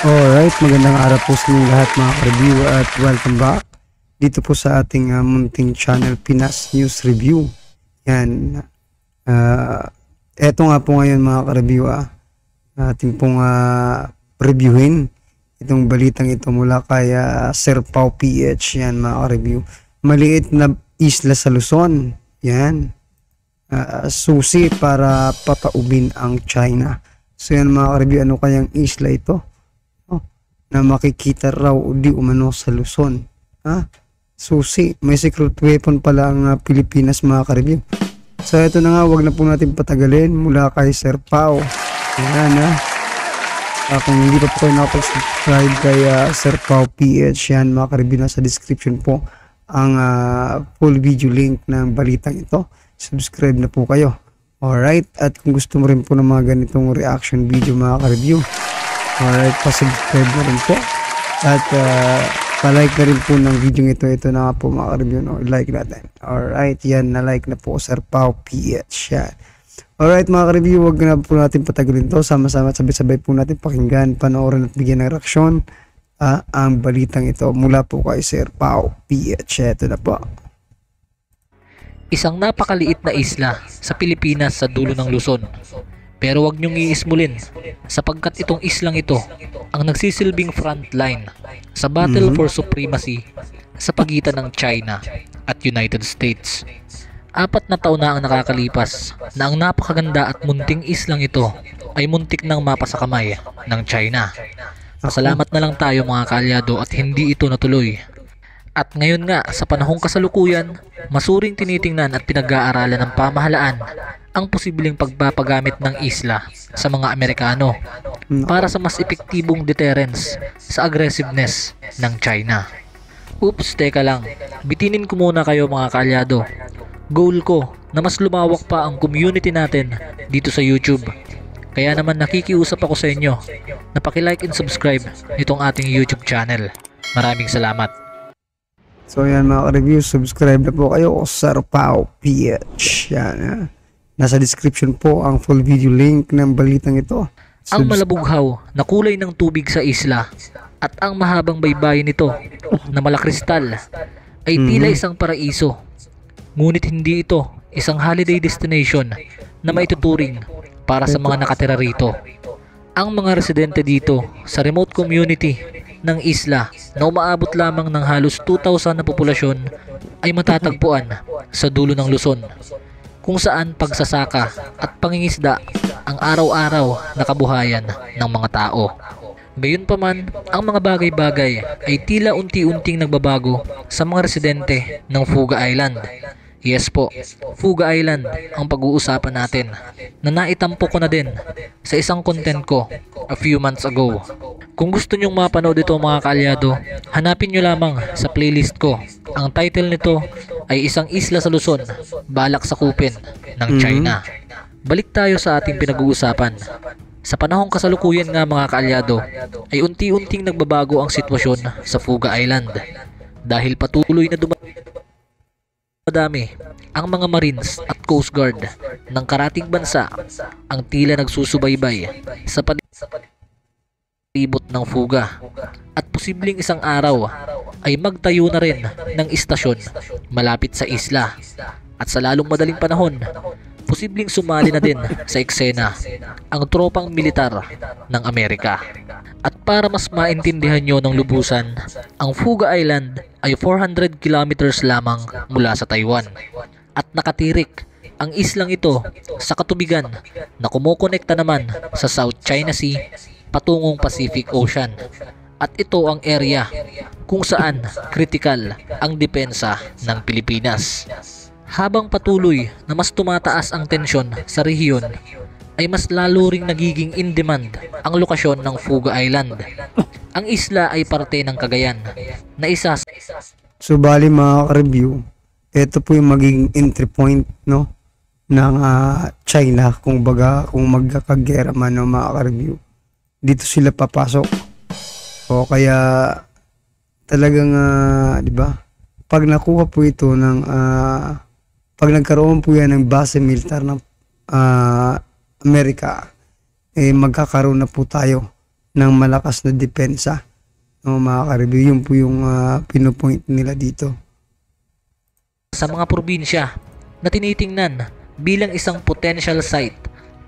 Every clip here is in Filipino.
Alright, magandang araw po sa inyong lahat mga ka-review at welcome back dito po sa ating munting channel Pinas News Review. Yan, eto nga po ngayon mga ka-review, ating pong reviewin itong balitang ito mula kay Sir Pao PH. Yan mga ka-review, maliit na isla sa Luzon, yan, susi para papaubin ang China. So yan mga ka-review, ano kayang isla ito na makikita raw di umano sa Luzon? Susi, may secret weapon pala ang Pilipinas mga ka-review. So ito na nga, wag na po natin patagalin mula kay Sir Pao. Ayan kung hindi pa po kayo nakapag-subscribe kay Sir Pao PH, yan mga ka-review, nasa description po ang full video link ng balitang ito. Subscribe na po kayo. Alright, at kung gusto mo rin po ng mga ganitong reaction video mga ka-review, alright, pa-subscribe na rin po at pa-like na rin po ng video ito. Ito na nga po mga ka-review, no? Like natin. Alright, yan, na-like na po Sir Pao PH. Yan. Alright mga ka-review, wag na po natin patagalin to. Sama-sama, sabay-sabay po natin pakinggan, panoorin at bigyan ng reaksyon ang balitang ito mula po kay Sir Pao PH. Ito na po. Isang napakaliit na isla sa Pilipinas sa dulo ng Luzon. Pero wag niyong iismulin sapagkat itong islang ito ang nagsisilbing frontline sa battle for supremacy sa pagitan ng China at United States. 4 na taon na ang nakakalipas na ang napakaganda at munting islang ito ay muntik nang mapasa kamay ng China. Pasalamat na lang tayo mga kaalyado at hindi ito natuloy. At ngayon nga sa panahong kasalukuyan, masuring tinitingnan at pinag-aaralan ng pamahalaan ang posibleng pagpapagamit ng isla sa mga Amerikano para sa mas epektibong deterrence sa aggressiveness ng China. Oops, teka lang. Bitinin ko muna kayo mga kaalyado. Goal ko na mas lumawak pa ang community natin dito sa YouTube. Kaya naman nakikiusap ako sa inyo na paki-like and subscribe nitong ating YouTube channel. Maraming salamat. So yan mga ka-review, subscribe na po kayo, Sir Pao PH. Yan, nasa description po ang full video link ng balitang ito. Ang malabughaw na kulay ng tubig sa isla at ang mahabang baybayin nito na malakristal ay tila isang paraiso. Ngunit hindi ito isang holiday destination na maituturing para sa mga nakatira rito. Ang mga residente dito sa remote community ng isla na umaabot lamang ng halos 2,000 na populasyon ay matatagpuan sa dulo ng Luzon, kung saan pagsasaka at pangingisda ang araw-araw na kabuhayan ng mga tao. Gayunpaman, ang mga bagay-bagay ay tila unti-unting nagbabago sa mga residente ng Fuga Island. Yes po, Fuga Island ang pag-uusapan natin na naitampo ko na din sa isang content ko a few months ago. Kung gusto nyong mapanood ito mga kaalyado, hanapin nyo lamang sa playlist ko. Ang title nito ay Isang Isla sa Luzon, Balak Sakupin ng China. Balik tayo sa ating pinag-uusapan. Sa panahong kasalukuyan nga mga kaalyado, ay unti-unting nagbabago ang sitwasyon sa Fuga Island dahil patuloy na dumadami ang mga Marines at Coast Guard ng karating bansa ang tila nagsusubaybay sa palibot ng Fuga at posibleng isang araw ay magtayo na rin ng istasyon malapit sa isla at sa lalong madaling panahon posibleng sumali na din sa eksena ang tropang militar ng Amerika. At para mas maintindihan nyo ng lubusan, ang Fuga Island ay 400 kilometers lamang mula sa Taiwan at nakatirik ang islang ito sa katubigan na kumukonekta naman sa South China Sea patungong Pacific Ocean. At ito ang area kung saan kritikal ang depensa ng Pilipinas. Habang patuloy na mas tumataas ang tensyon sa rehiyon, ay mas lalo ring nagiging in demand ang lokasyon ng Fuga Island. Ang isla ay parte ng Cagayan na isa. So bali mga ka-review, ito po yung magiging entry point, no, ng China kung baga, kung magkakagera man, no, mga ka-review. Dito sila papasok. O kaya talagang di ba? Pag nakuha po ito ng pag nagkaroon po yan ng base militar ng Amerika, magkakaroon na po tayo ng malakas na depensa. No, mga ka-review, yun po yung pinupoint nila dito. Sa mga probinsya na tinitingnan bilang isang potential site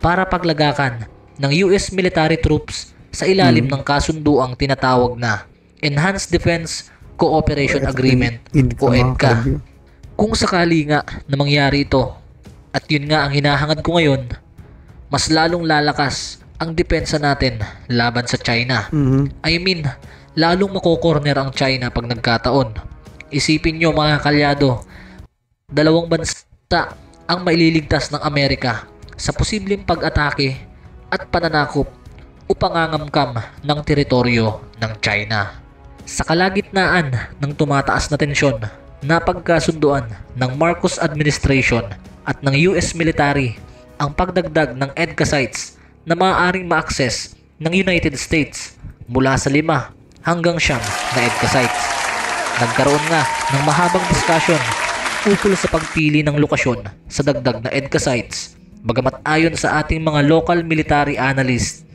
para paglagakan ng US military troops sa ilalim ng kasunduang tinatawag na Enhanced Defense Cooperation Agreement o EDCA. Kung sakali nga na mangyari ito, at yun nga ang hinahangad ko ngayon, mas lalong lalakas ang depensa natin laban sa China. I mean, lalong makokorner ang China pag nagkataon. Isipin nyo mga kalyado, dalawang bansa ang maililigtas ng Amerika sa posibleng pag-atake at pananakop o pangangamkam ng teritoryo ng China. Sa kalagitnaan ng tumataas na tensyon, napagkasunduan ng Marcos administration at ng US military ang pagdagdag ng EDCA sites na maaaring ma-access ng United States mula sa 5 hanggang 9 na EDCA sites. Nagkaroon nga ng mahabang discussion ukol sa pagpili ng lokasyon sa dagdag na EDCA sites, bagamat ayon sa ating mga local military analysts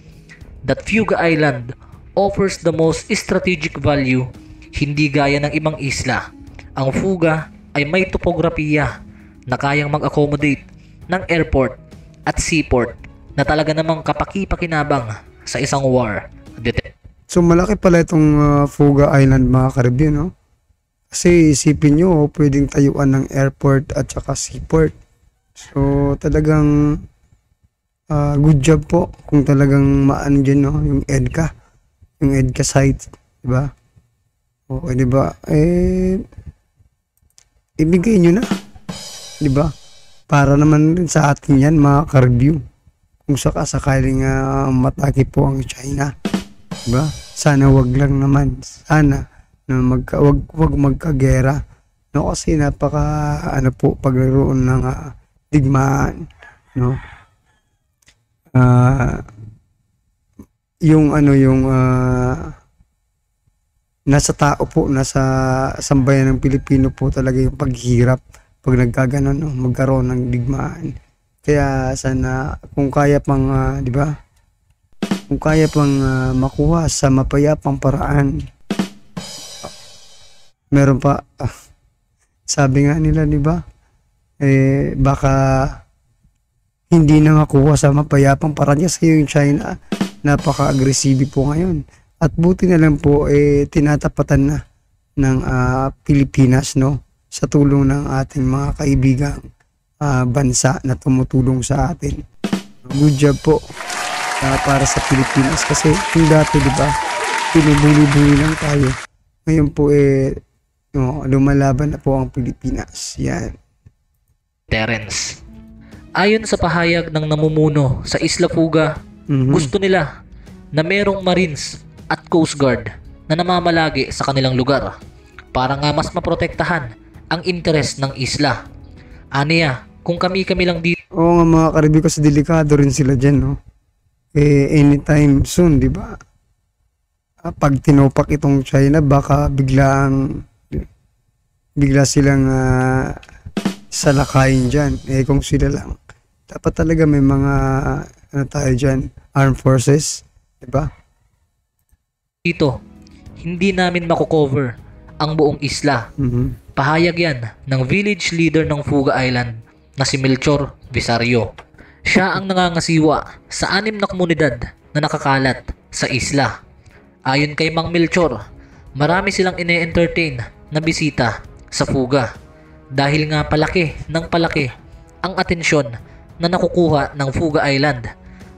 that Fuga Island offers the most strategic value. Hindi gaya ng ibang isla, ang Fuga ay may topografiya na kayang mag-accommodate ng airport at seaport na talaga namang kapaki-pakinabang sa isang war. So malaki pala itong Fuga Island, mga ka-review, no? Kasi isipin nyo, pwedeng tayuan ng airport at saka seaport. So talagang good job po kung talagang maan dyan, no? Yung EDCA. Yung EDCA site, diba? O, diba? Ibigay nyo na. Diba? Para naman rin sa atin yan, mga ka-review. Kung sakasakaling matake po ang China. Diba? Sana wag lang naman. Sana na wag magkagera. No, kasi napaka paglaruan ng digmaan, no. Yung nasa tao po, nasa sambayan ng Pilipino po talaga yung paghihirap pag nagkaganon, no, magkaroon ng digmaan. Kaya sana kung kaya pang di ba? Kung kaya pang makuha sa mapayapang paraan. Meron pa, sabi nga nila, di ba? Baka hindi na makuha sa mapayapang paraan kasi yung China, napaka-agresibe po ngayon. At buti na lang po, tinatapatan na ng Pilipinas, no? Sa tulong ng ating mga kaibigang bansa na tumutulong sa atin. Good job po para sa Pilipinas kasi yung dati, di ba? Pinubuli-buli lang tayo. Ngayon po, lumalaban na po ang Pilipinas. Yan. Terence. Ayon sa pahayag ng namumuno sa Isla Fuga, gusto nila na merong Marines at Coast Guard na namamalagi sa kanilang lugar para nga mas maprotektahan ang interes ng isla. Aniya, kung kami-kami lang dito. Oo nga, mga ka-review, kasi delikado rin sila dyan, no? Anytime soon, di ba? Pag tinopak itong China, baka bigla silang salakayin dyan. Kung sila lang. Dapat talaga may mga tayo dyan, armed forces, di ba? Dito, hindi namin makukover ang buong isla. Pahayag yan ng village leader ng Fuga Island na si Melchor Visario. Siya ang nangangasiwa sa 6 na komunidad na nakakalat sa isla. Ayon kay Mang Melchor, marami silang ine-entertain na bisita sa Fuga dahil nga palaki ang atensyon na nakukuha ng Fuga Island.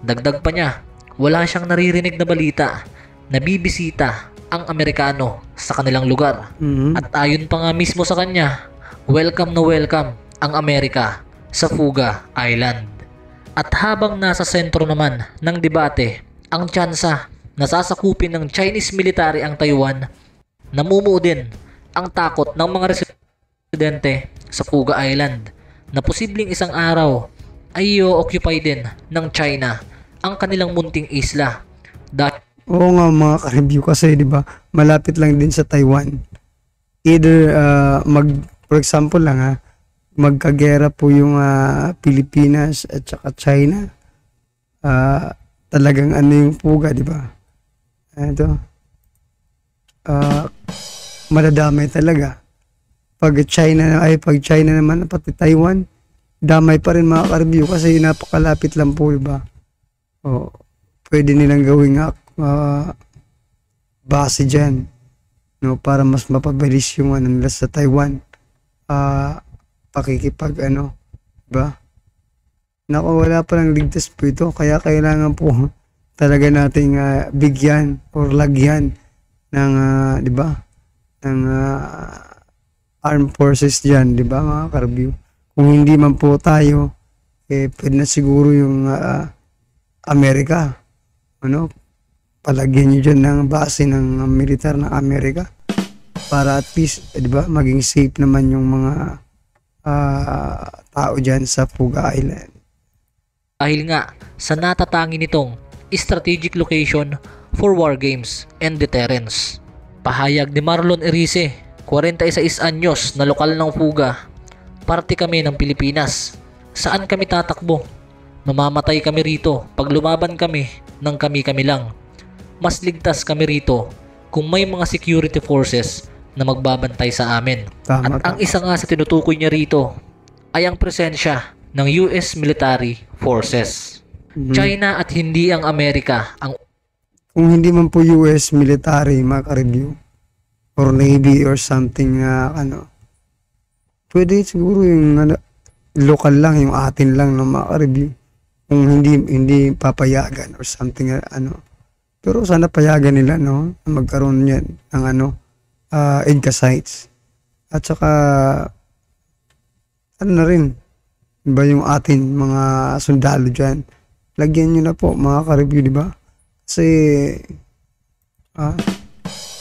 Dagdag pa niya, wala siyang naririnig na balita na bibisita ang Amerikano sa kanilang lugar. At ayon pa nga mismo sa kanya, welcome na welcome ang Amerika sa Fuga Island. At habang nasa sentro naman ng debate ang tsansa na sasakupin ng Chinese military ang Taiwan, namumuo din ang takot ng mga residente sa Fuga Island na posibleng isang araw ay i-occupy din ng China ang kanilang munting isla. Oo nga, mga ka-review, kasi di ba malapit lang din sa Taiwan. Either for example lang magkagera po yung Pilipinas at saka China. Talagang yung Fuga, di ba? ito, madadamay talaga. Pag China naman, pati Taiwan, damay pa rin mga ka-review kasi napakalapit lang po, diba? O, pwede nilang gawing base dyan, no, para mas mapabilis yung ano nila sa Taiwan. Diba? Naku, wala pa lang ligtas po ito, kaya kailangan po talaga nating bigyan or lagyan ng, diba? Ng armed forces dyan, diba mga ka-review? Kung hindi man po tayo, pwede na siguro yung Amerika, ano, palagyan nyo dyan ng base ng militar ng Amerika para at least, diba, maging safe naman yung mga tao dyan sa Fuga Island. Dahil nga sa natatangi nitong strategic location for war games and deterrence. Pahayag ni Marlon Erice, 46 anyos na lokal ng Fuga. Parte kami ng Pilipinas. Saan kami tatakbo? Mamamatay kami rito pag lumaban kami ng kami-kami lang. Mas ligtas kami rito kung may mga security forces na magbabantay sa amin. At ang isa nga sa tinutukoy niya rito ay ang presensya ng US military forces. China at hindi ang Amerika ang kung hindi man po US military mga ka-review or Navy or something pwede siguro yung local lang, yung atin lang na mga ka-review. Kung hindi papayagan or something pero sana payagan nila, no, na magkaroon yan ng EDCA sites. At saka na rin ba yung atin mga sundalo dyan, lagyan nyo na po mga ka-review, di ba? Kasi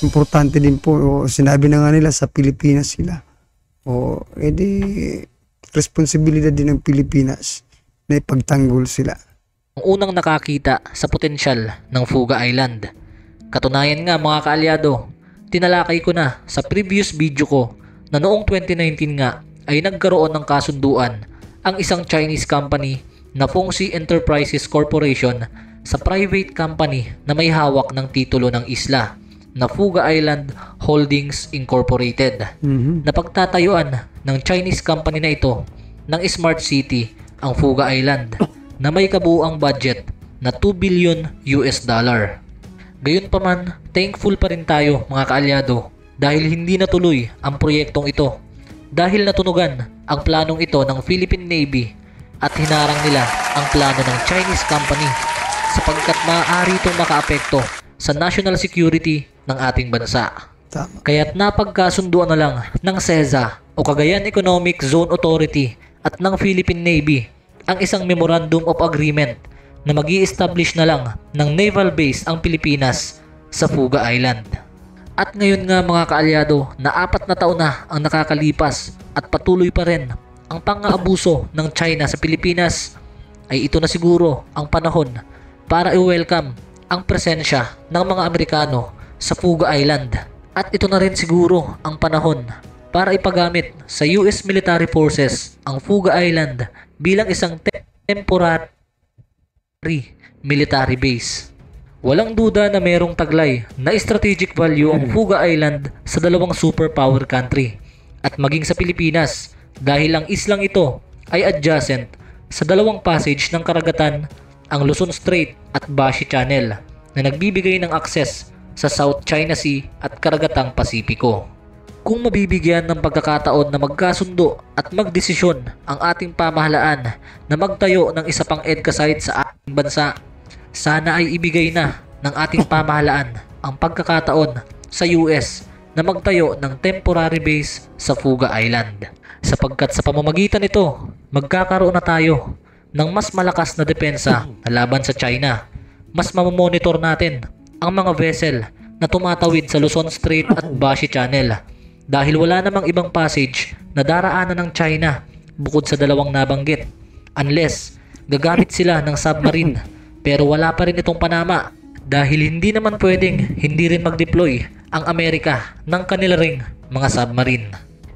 importante din po, sinabi na nga nila sa Pilipinas sila, edi responsibilidad din ng Pilipinas na ipagtanggol sila. Ang unang nakakita sa potensyal ng Fuga Island. Katunayan nga mga kaalyado, tinalakay ko na sa previous video ko na noong 2019 nga ay nagkaroon ng kasunduan ang isang Chinese company na Fengxi Enterprises Corporation sa private company na may hawak ng titulo ng isla na Fuga Island Holdings Incorporated. Napagtatayuan ng Chinese company na ito ng Smart City ang Fuga Island na may kabuuang budget na $2 billion. Gayunpaman, thankful pa rin tayo mga kaalyado dahil hindi natuloy ang proyektong ito dahil natunugan ang planong ito ng Philippine Navy at hinarang nila ang plano ng Chinese company sapagkat maaari itong makaapekto sa national security ng ating bansa. Kaya't napagkasunduan na lang ng CEZA o Cagayan Economic Zone Authority at ng Philippine Navy ang isang Memorandum of Agreement na mag-i-establish na lang ng naval base ang Pilipinas sa Fuga Island. At ngayon nga mga kaalyado na 4 na taon na ang nakakalipas at patuloy pa rin ang pang-aabuso ng China sa Pilipinas, ay ito na siguro ang panahon para i-welcome ang presensya ng mga Amerikano sa Fuga Island. At ito na rin siguro ang panahon para ipagamit sa US military forces ang Fuga Island bilang isang temporary military base. Walang duda na mayroong taglay na strategic value ang Fuga Island sa dalawang superpower country at maging sa Pilipinas dahil ang islang ito ay adjacent sa dalawang passage ng karagatan, ang Luzon Strait at Bashi Channel, na nagbibigay ng access sa South China Sea at karagatang Pasipiko. Kung mabibigyan ng pagkakataon na magkasundo at magdesisyon ang ating pamahalaan na magtayo ng isa pang EDCA site sa ating bansa, sana ay ibigay na ng ating pamahalaan ang pagkakataon sa US na magtayo ng temporary base sa Fuga Island. Sapagkat sa pamamagitan nito, magkakaroon na tayo ng mas malakas na depensa na laban sa China. Mas mamamonitor natin ang mga vessel na tumatawid sa Luzon Strait at Bashi Channel dahil wala namang ibang passage na daraanan ng China bukod sa dalawang nabanggit, unless gagamit sila ng submarine. Pero wala pa rin itong Panama dahil hindi naman pwedeng hindi rin mag-deploy ang Amerika ng kanila ring mga submarine.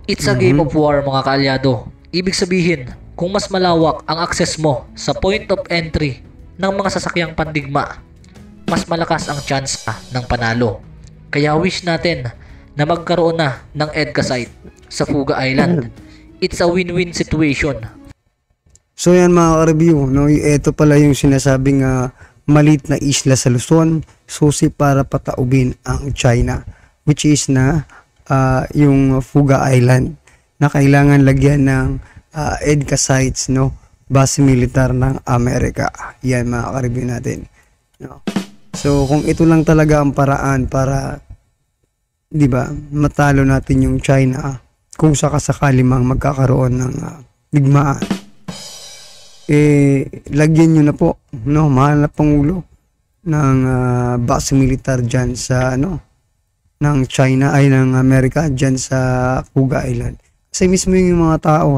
It's a game of war mga kaalyado. Ibig sabihin, kung mas malawak ang access mo sa point of entry ng mga sasakyang pandigma, mas malakas ang chance ng panalo. Kaya wish natin na magkaroon na ng EDCA site sa Fuga Island. It's a win-win situation. So yan mga ka-review, no? Ito pala yung sinasabing malit na isla sa Luzon, susi para pataubin ang China, which is na yung Fuga Island na kailangan lagyan ng EDCA sites, no? Base militar ng Amerika. Yan mga ka-review natin, no? So kung ito lang talaga ang paraan para, di ba, matalo natin yung China kung sakasakali mang magkakaroon ng digmaan, lagyan nyo na po, no, mahal na Pangulo, ng base militar dyan sa ng China ay ng Amerika dyan sa Fuga Island. Kasi mismo yung mga tao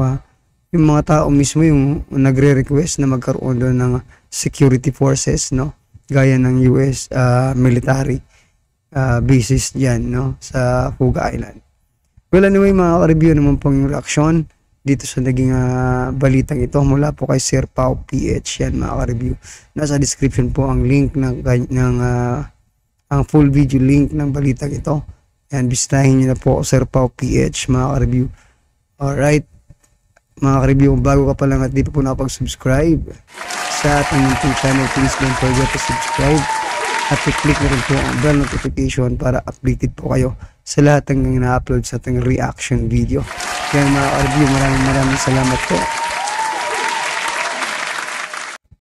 yung mga tao mismo yung nagre-request na magkaroon doon ng security forces, no, gaya ng US military bases dyan, no, sa Fuga Island. Well, anyway mga ka-review naman pong yung reaksyon dito sa naging balitang ito mula po kay Sir Pao PH. Yan mga ka-review. Nasa description po ang link ang full video link ng balitang ito. Yan, bisitahin nyo na po Sir Pao PH mga ka-review. Alright, mga ka-review, kung bago ka pa lang at di pa po nakapag-subscribe sa ating YouTube channel, please don't forget to subscribe at i-click na rin po ang bell notification para updated po kayo sa lahat ng na-upload sa ating reaction video. Kaya mga ka-review, maraming salamat po.